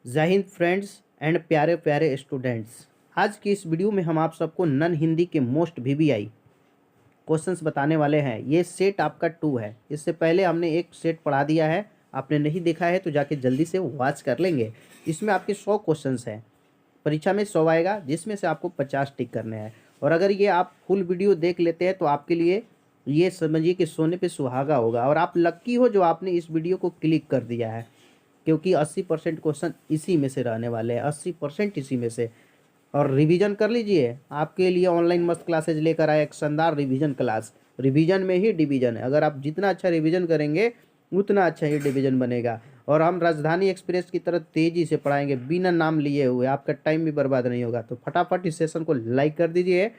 जय Hind friends and प्यारे प्यारे स्टूडेंट्स। आज की इस वीडियो में हम आप सबको नन हिंदी के मोस्ट वीवीआई क्वेश्चंस बताने वाले हैं। ये सेट आपका 2 है। इससे पहले हमने एक सेट पढ़ा दिया है, आपने नहीं देखा है तो जाके जल्दी से वॉच कर लेंगे। इसमें आपके 100 क्वेश्चंस हैं, परीक्षा में 100 आएगा जिसमें से आपको 50 टिक करने हैं। और अगर ये आप फुल वीडियो देख लेते हैं तो आपके लिए ये समझिए कि सोने पे सुहागा होगा। और आप लक्की हो जो आपने इस वीडियो को क्लिक कर दिया है, क्योंकि 80% क्वेश्चन इसी में से रहने वाले हैं, 80% इसी में से। और रिवीजन कर लीजिए, आपके लिए ऑनलाइन मस्त क्लासेज लेकर आए एक शानदार रिवीजन क्लास। रिवीजन में ही डिवीजन है, अगर आप जितना अच्छा रिवीजन करेंगे उतना अच्छा ही डिवीजन बनेगा। और हम राजधानी एक्सप्रेस की तरह तेज़ी से पढ़ाएंगे बिना नाम लिए हुए, आपका टाइम भी बर्बाद नहीं होगा। तो फटाफट इस सेशन को लाइक कर दीजिए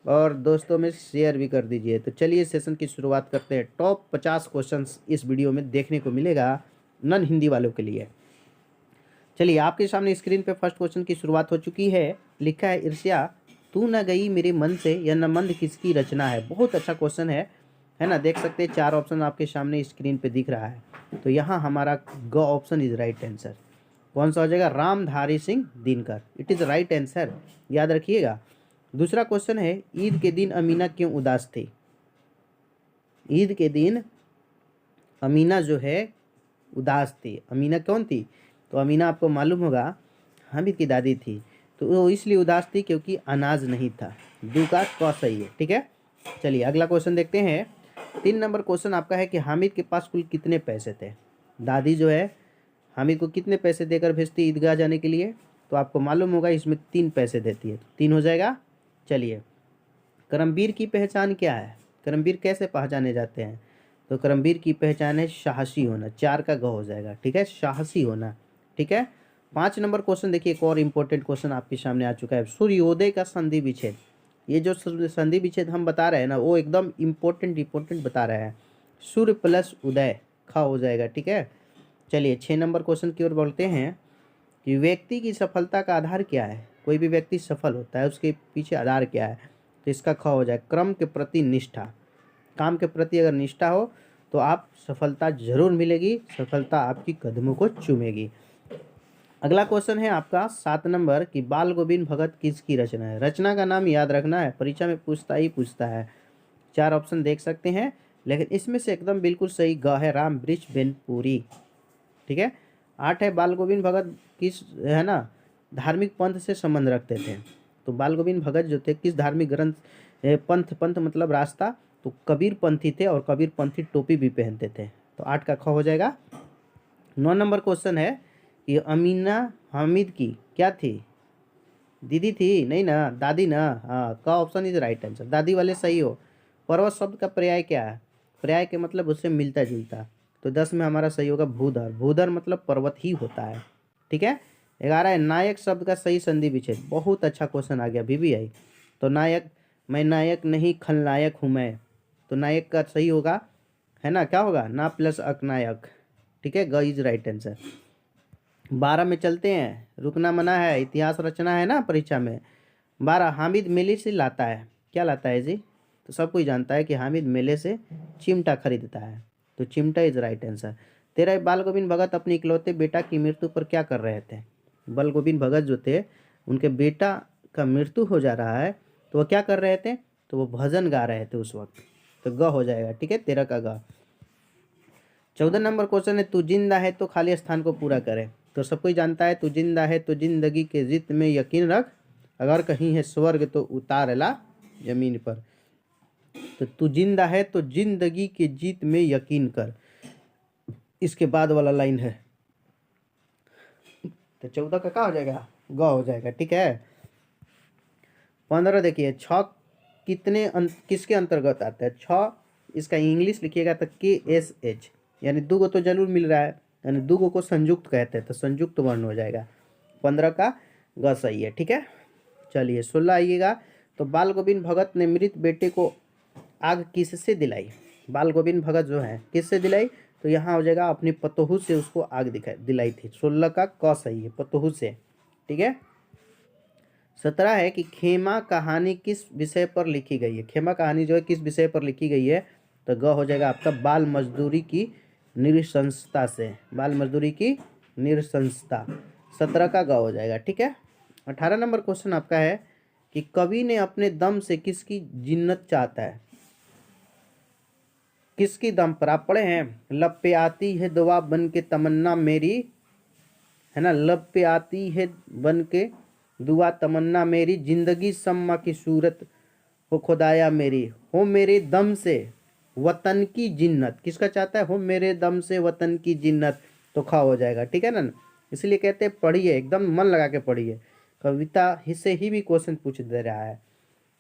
और दोस्तों में शेयर भी कर दीजिए। तो चलिए सेशन की शुरुआत करते हैं। टॉप 50 क्वेश्चन इस वीडियो में देखने को मिलेगा नन हिंदी वालों के लिए। चलिए आपके सामने स्क्रीन पे फर्स्ट क्वेश्चन की शुरुआत हो चुकी है। लिखा है, ईर्ष्या तू न गई मेरे मन से, यह नमंद किसकी रचना है। बहुत अच्छा क्वेश्चन है ना। देख सकते हैं 4 ऑप्शन आपके सामने स्क्रीन पे दिख रहा है। तो यहाँ हमारा ग ऑप्शन इज राइट आंसर। कौन सा हो जाएगा? Ramdhari Singh Dinkar. It is right answer, याद रखिएगा। दूसरा क्वेश्चन है, ईद के दिन अमीना क्यों उदास थी। ईद के दिन अमीना जो है उदास थी। अमीना कौन थी? तो अमीना आपको मालूम होगा हामिद की दादी थी। तो वो इसलिए उदास थी क्योंकि अनाज नहीं था। दू का क सही है, ठीक है। चलिए अगला क्वेश्चन देखते हैं। 3 नंबर क्वेश्चन आपका है कि हामिद के पास कुल कितने पैसे थे। दादी जो है हामिद को कितने पैसे देकर भेजती ईदगाह जाने के लिए, तो आपको मालूम होगा इसमें 3 पैसे देती है, तो 3 हो जाएगा। चलिए, करमवीर की पहचान क्या है? करमवीर कैसे पहचाने जाते हैं? तो करमवीर की पहचान है साहसी होना। 4 का ग हो जाएगा, ठीक है, साहसी होना, ठीक है। 5 नंबर क्वेश्चन देखिए, एक और इम्पोर्टेंट क्वेश्चन आपके सामने आ चुका है। सूर्योदय का संधि विच्छेद। ये जो संधि विच्छेद हम बता रहे हैं ना, वो एकदम इम्पोर्टेंट बता रहे हैं। सूर्य प्लस उदय, ख हो जाएगा, ठीक है। चलिए 6 नंबर क्वेश्चन की ओर बढ़ते हैं कि व्यक्ति की सफलता का आधार क्या है। कोई भी व्यक्ति सफल होता है उसके पीछे आधार क्या है, तो इसका ख हो जाए क्रम के प्रति निष्ठा। काम के प्रति अगर निष्ठा हो तो आप सफलता जरूर मिलेगी, सफलता आपकी कदमों को चूमेगी। अगला क्वेश्चन है आपका 7 नंबर कि बाल गोविंद भगत किसकी रचना है। रचना का नाम याद रखना है, परीक्षा में पूछता है। 4 ऑप्शन देख सकते हैं, लेकिन इसमें से एकदम बिल्कुल सही ग है, राम वृक्ष बेनपुरी, ठीक है। 8 है, बाल गोविंद भगत किस है ना धार्मिक पंथ से संबंध रखते थे। तो बाल गोविंद भगत जो थे किस धार्मिक ग्रंथ पंथ मतलब रास्ता, तो कबीर पंथी थे और कबीर पंथी टोपी भी पहनते थे। तो 8 का ख हो जाएगा। 9 नंबर क्वेश्चन है कि अमीना हामिद की क्या थी? दीदी थी? नहीं ना, दादी ना। हाँ, का ऑप्शन इज राइट आंसर, दादी वाले सही हो। पर्वत शब्द का पर्याय क्या है? पर्याय के मतलब उससे मिलता जुलता। तो 10 में हमारा सही होगा भूधर। भूधर मतलब पर्वत ही होता है, ठीक है। 11 है, नायक शब्द का सही संधि विच्छेद। बहुत अच्छा क्वेश्चन आ गया वीवीआई। तो नायक, मैं नायक नहीं खलनायक हूँ मैं। तो नायक का सही होगा, है ना, क्या होगा? ना प्लस अकनायक, ठीक है, ग इज राइट आंसर। 12 में चलते हैं, रुकना मना है, इतिहास रचना है ना परीक्षा में। 12, हामिद मेले से लाता है, क्या लाता है जी? तो सब कोई जानता है कि हामिद मेले से चिमटा खरीदता है। तो चिमटा इज राइट आंसर। 13, बाल गोविंद भगत अपने इकलौते बेटा की मृत्यु पर क्या कर रहे थे। बाल गोविंद भगत जो थे उनके बेटा का मृत्यु हो जा रहा है, तो वो क्या कर रहे थे? तो वो भजन गा रहे थे उस वक्त। तो ग हो जाएगा, ठीक है, 13 का ग। 14 नंबर क्वेश्चन है, तू जिंदा है तो खाली स्थान को पूरा करे। तो सब कोई जानता है तू जिंदा है तो जिंदगी के जित में यकीन रख, अगर कहीं है स्वर्ग तो उतार ला जमीन पर। तो तू जिंदा है तो जिंदगी के जीत में यकीन कर, इसके बाद वाला लाइन है। तो 14 का क्या हो जाएगा? ग हो जाएगा, ठीक है। 15 देखिए, छ किसके अंतर्गत आता है? छ इसका इंग्लिश लिखिएगा तो KSH, यानी दो गो तो जरूर मिल रहा है, यानी दो गो को संयुक्त कहते हैं, तो संयुक्त वर्ण हो जाएगा। 15 का ग सही है, ठीक है। चलिए 16 आइएगा। तो बाल गोविंद भगत ने मृत बेटे को आग किससे दिलाई। बाल गोविंद भगत जो है किससे दिलाई? तो यहाँ हो जाएगा अपनी पतोहू से उसको आग दिलाई थी। 16 का क सही है, पतोहू से, ठीक है। 17 है कि खेमा कहानी किस विषय पर लिखी गई है। खेमा कहानी जो है किस विषय पर लिखी गई है? तो ग हो जाएगा आपका बाल मजदूरी की नृशंसता से। बाल मजदूरी की नृशंसता। 17 का ग हो जाएगा। ठीक है। 18 नंबर क्वेश्चन आपका है कि कवि ने अपने दम से किसकी जिन्नत चाहता है। किसकी दम पर, आप पढ़े हैं, लब पे आती है दुआ बन के तमन्ना मेरी, है ना, लब पे आती है बन के दुआ तमन्ना मेरी, जिंदगी सम्मा की सूरत हो खुदाया मेरी, हो मेरे दम से वतन की जिन्नत। किसका चाहता है, हो मेरे दम से वतन की जिन्नत, तो खा हो जाएगा। ठीक है ना, इसलिए कहते हैं पढ़िए, एकदम मन लगा के पढ़िए, कविता से ही भी क्वेश्चन पूछ दे रहा है।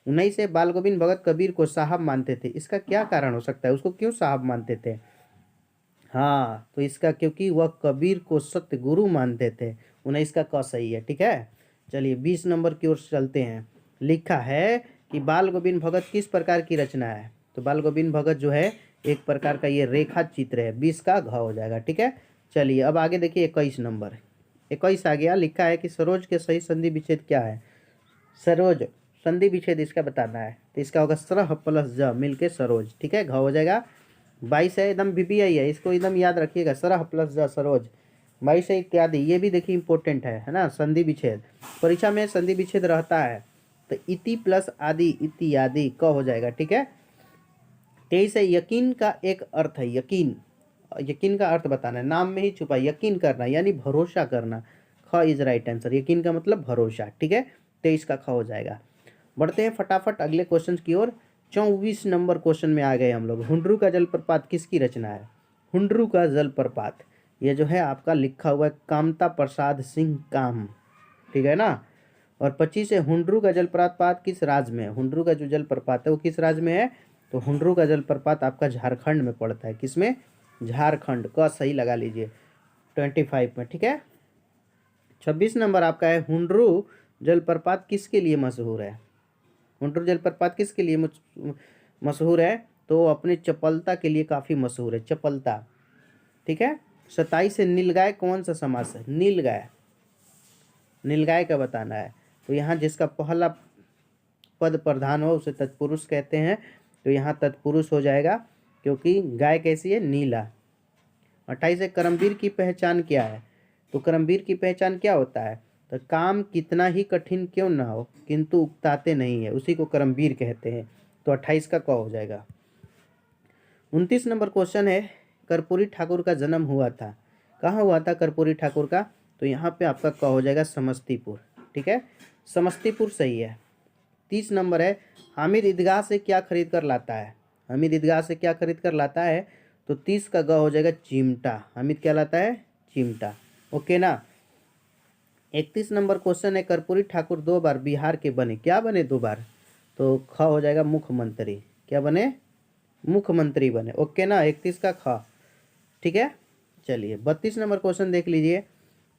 19 से बाल गोविंद भगत कबीर को साहब मानते थे, इसका क्या कारण हो सकता है, उसको क्यों साहब मानते थे। हाँ, तो इसका क्योंकि वह कबीर को सत्य गुरु मानते थे। 19 का क सही है। ठीक है। चलिए 20 नंबर की ओर चलते हैं। लिखा है कि बाल गोविंद भगत किस प्रकार की रचना है। तो बाल गोविंद भगत जो है एक प्रकार का ये रेखा चित्र है। 20 का घ हो जाएगा। ठीक है। चलिए अब आगे देखिए 21 नंबर। 21 आ गया। लिखा है कि सरोज के सही संधि विच्छेद क्या है। सरोज संधि विच्छेद इसका बताना है, तो इसका होगा सरह प्लस ज मिलके सरोज। ठीक है, घ हो जाएगा। 22 है, एकदम बीबीआई है, इसको एकदम याद रखिएगा, सरह प्लस ज सरोज। 22 है इत्यादि, ये भी देखिए इंपॉर्टेंट है ना, संधि विच्छेद परीक्षा में संधि विच्छेद रहता है। तो इति प्लस आदि इत्यादि क हो जाएगा। ठीक है। 23 है, यकीन का एक अर्थ है, यकीन, यकीन का अर्थ बताना है, नाम में ही छुपा, यकीन करना यानी भरोसा करना। ख इज राइट आंसर, यकीन का मतलब भरोसा। ठीक है, 23 का ख हो जाएगा। बढ़ते हैं फटाफट अगले क्वेश्चन की ओर। 24 नंबर क्वेश्चन में आ गए हम लोग। हुंड्रू का जलप्रपात किसकी रचना है। हुंड्रू का जलप्रपात ये जो है आपका लिखा हुआ है कामता प्रसाद सिंह काम। ठीक है ना। और 25 है, हुंड्रू का जलप्रपात किस राज्य में है। हुंड्रू का जो जलप्रपात है वो किस राज्य में है। तो हुंड्रू का जलप्रपात आपका झारखंड में पड़ता है। किसमें, झारखंड का सही लगा लीजिए 25 में। ठीक है। 26 नंबर आपका है, हुंड्रू जलप्रपात किसके लिए मशहूर है। हुंड्रू जलप्रपात किसके लिए मशहूर है, तो अपने चपलता के लिए काफ़ी मशहूर है, चपलता। ठीक है। 27 से नीलगाय कौन सा समास है। नीलगाय, नीलगाय का बताना है। तो यहाँ जिसका पहला पद प्रधान हो उसे तत्पुरुष कहते हैं, तो यहाँ तत्पुरुष हो जाएगा क्योंकि गाय कैसी है, नीला। 28 है, करमवीर की पहचान क्या है। तो करमवीर की पहचान क्या होता है, तो काम कितना ही कठिन क्यों ना हो किंतु उकताते नहीं है, उसी को करमवीर कहते हैं। तो 28 का क हो जाएगा। 29 नंबर क्वेश्चन है, कर्पूरी ठाकुर का जन्म हुआ था, कहाँ हुआ था कर्पूरी ठाकुर का। तो यहाँ पे आपका क हो जाएगा समस्तीपुर। ठीक है, समस्तीपुर सही है। 30 नंबर है, हामिद ईदगाह से क्या खरीद कर लाता है। हामिद ईदगाह से क्या खरीद कर लाता है, तो 30 का ग हो जाएगा चिमटा। हामिद क्या लाता है, चिमटा। ओके ना। 31 नंबर क्वेश्चन है, कर्पूरी ठाकुर 2 बार बिहार के बने, क्या बने 2 बार। तो ख हो जाएगा मुख्यमंत्री। क्या बने, मुख्यमंत्री बने। ओके ना, 31 का ख। ठीक है। चलिए 32 नंबर क्वेश्चन देख लीजिए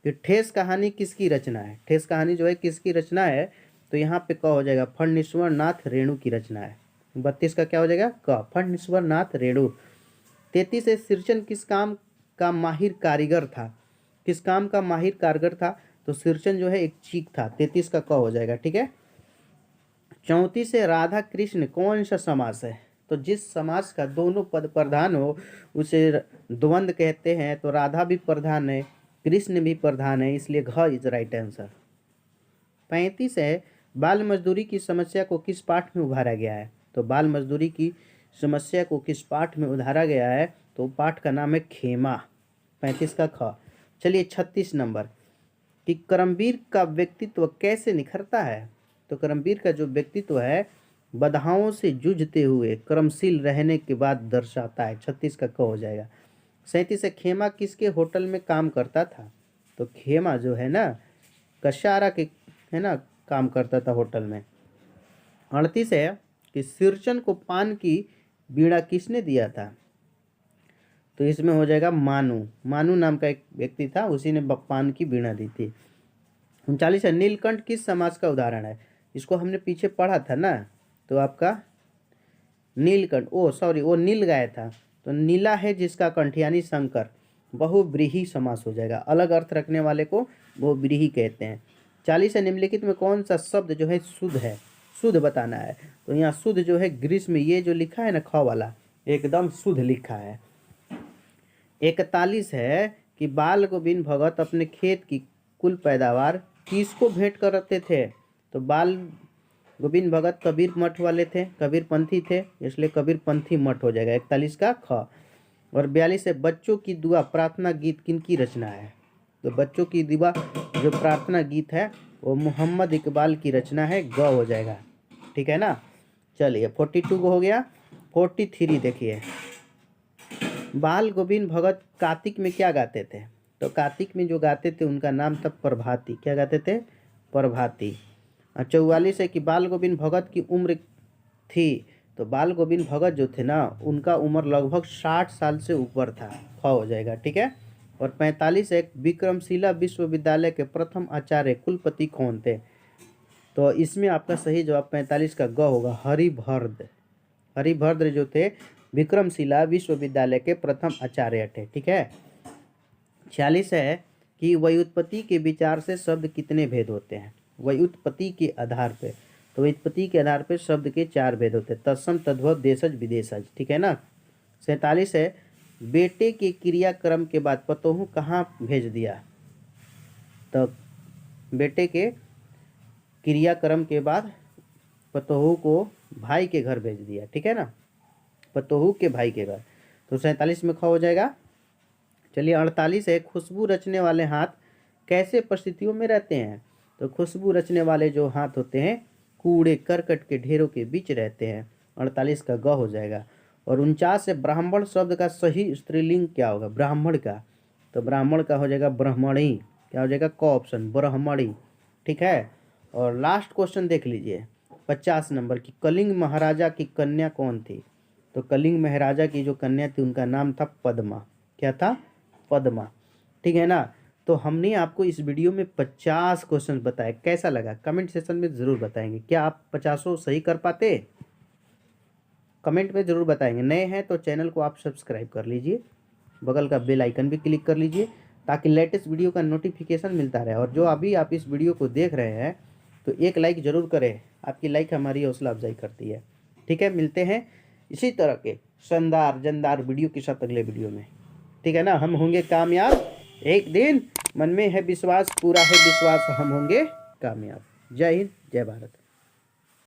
कि ठेस कहानी किसकी रचना है। ठेस कहानी जो है किसकी रचना है, तो यहाँ पे क हो जाएगा फणीश्वर नाथ रेणु की रचना है। 32 का क्या हो जाएगा, क, फणीश्वर नाथ रेणु। 33 है, सिरचन किस काम का माहिर कारीगर था। किस काम का माहिर कारीगर था, तो सिरचन जो है एक चीक था। 33 का क हो जाएगा। ठीक है। 34 है, राधा कृष्ण कौन सा समास है। तो जिस समास का दोनों पद प्रधान हो उसे द्वंद्व कहते हैं। तो राधा भी प्रधान है, कृष्ण भी प्रधान है, इसलिए घ इज राइट आंसर। 35 है, बाल मजदूरी की समस्या को किस पाठ में उभारा गया है। तो बाल मजदूरी की समस्या को किस पाठ में उधारा गया है, तो पाठ का नाम है खेमा। 35 का ख। चलिए 36 नंबर कि करमवीर का व्यक्तित्व कैसे निखरता है। तो करमवीर का जो व्यक्तित्व है बाधाओं से जूझते हुए कर्मशील रहने के बाद दर्शाता है। 36 का क हो जाएगा। 37 है, खेमा किसके होटल में काम करता था। तो खेमा जो है ना कशारा के, है ना, काम करता था होटल में। 38 है कि सिरचन को पान की बीड़ा किसने दिया था। तो इसमें हो जाएगा मानू। मानू नाम का एक व्यक्ति था, उसी ने पान की बीड़ा दी थी। 39 है, नीलकंठ किस समाज का उदाहरण है। इसको हमने पीछे पढ़ा था ना, तो आपका नीलकंठ, ओ सॉरी वो नील गाय था, तो नीला है जिसका कंठ यानी शंकर, बहुव्रीहि समास हो जाएगा। अलग अर्थ रखने वाले को बहुव्रीहि कहते हैं। 40 है, निम्नलिखित में कौन सा शब्द जो है शुद्ध है, शुद्ध बताना है। तो यहाँ शुद्ध जो है ग्रीष्म, ये जो लिखा है ना ख वाला, एकदम शुद्ध लिखा है। 41 है कि बाल गोविंद भगत अपने खेत की कुल पैदावार किसको भेंट करते थे? तो बाल गोविंद भगत कबीर मठ वाले थे, कबीर पंथी थे, इसलिए कबीर पंथी मठ हो जाएगा 41 का ख। और 42 है बच्चों की दुआ प्रार्थना गीत किनकी रचना है? तो बच्चों की दुआ जो प्रार्थना गीत है वो मोहम्मद इकबाल की रचना है, ग हो जाएगा। ठीक है ना। चलिए 42 को हो गया। 43 देखिए, बाल गोविंद भगत कार्तिक में क्या गाते थे? तो कार्तिक में जो गाते थे उनका नाम था प्रभाती। क्या गाते थे? प्रभाती। 44 है कि बाल गोविंद भगत की उम्र थी? तो बाल गोविंद भगत जो थे ना उनका उम्र लगभग 60 साल से ऊपर था, ख हो जाएगा। ठीक है। और 45 है विक्रमशिला विश्वविद्यालय के प्रथम आचार्य कुलपति कौन थे? तो इसमें आपका सही जवाब 45 का ग होगा, हरिभद्र। हरिभद्र जो थे विक्रमशिला विश्वविद्यालय के प्रथम आचार्य थे। ठीक है। 46 है कि व्युत्पत्ति के विचार से शब्द कितने भेद होते हैं? व्युत्पत्ति के आधार पे, तो व्युत्पत्ति के आधार पे शब्द के 4 भेद होते हैं, तत्सम, तद्भव, देशज, विदेशज। ठीक है ना। 47 है बेटे के क्रियाक्रम के बाद पतोहू कहाँ भेज दिया? तो बेटे के क्रियाक्रम के बाद पतोहू को भाई के घर भेज दिया। ठीक है ना, पतोहू के भाई के घर। तो 47 में ख हो जाएगा। चलिए 48 है खुशबू रचने वाले हाथ कैसे परिस्थितियों में रहते हैं? तो खुशबू रचने वाले जो हाथ होते हैं कूड़े करकट के ढेरों के बीच रहते हैं। 48 का ग हो जाएगा। और 49 है ब्राह्मण शब्द का सही स्त्रीलिंग क्या होगा? ब्राह्मण का, तो ब्राह्मण का हो जाएगा ब्राह्मणी। क्या हो जाएगा? क ऑप्शन, ब्राह्मणी। ठीक है। और लास्ट क्वेश्चन देख लीजिए 50 नंबर की, कलिंग महाराजा की कन्या कौन थी? तो कलिंग महाराजा की जो कन्या थी उनका नाम था पद्मा। क्या था? पद्मा। ठीक है ना। तो हमने आपको इस वीडियो में 50 क्वेश्चन बताए, कैसा लगा कमेंट सेक्शन में ज़रूर बताएंगे। क्या आप 50 सही कर पाते? कमेंट में ज़रूर बताएंगे। नए हैं तो चैनल को आप सब्सक्राइब कर लीजिए, बगल का बेल आइकन भी क्लिक कर लीजिए ताकि लेटेस्ट वीडियो का नोटिफिकेशन मिलता रहे। और जो अभी आप इस वीडियो को देख रहे हैं तो एक लाइक ज़रूर करें, आपकी लाइक हमारी हौसला अफजाई करती है। ठीक है, मिलते हैं इसी तरह के शानदार जानदार वीडियो के साथ अगले वीडियो में। ठीक है ना। हम होंगे कामयाब एक दिन, मन में है विश्वास, पूरा है विश्वास, हम होंगे कामयाब। जय हिंद, जय भारत।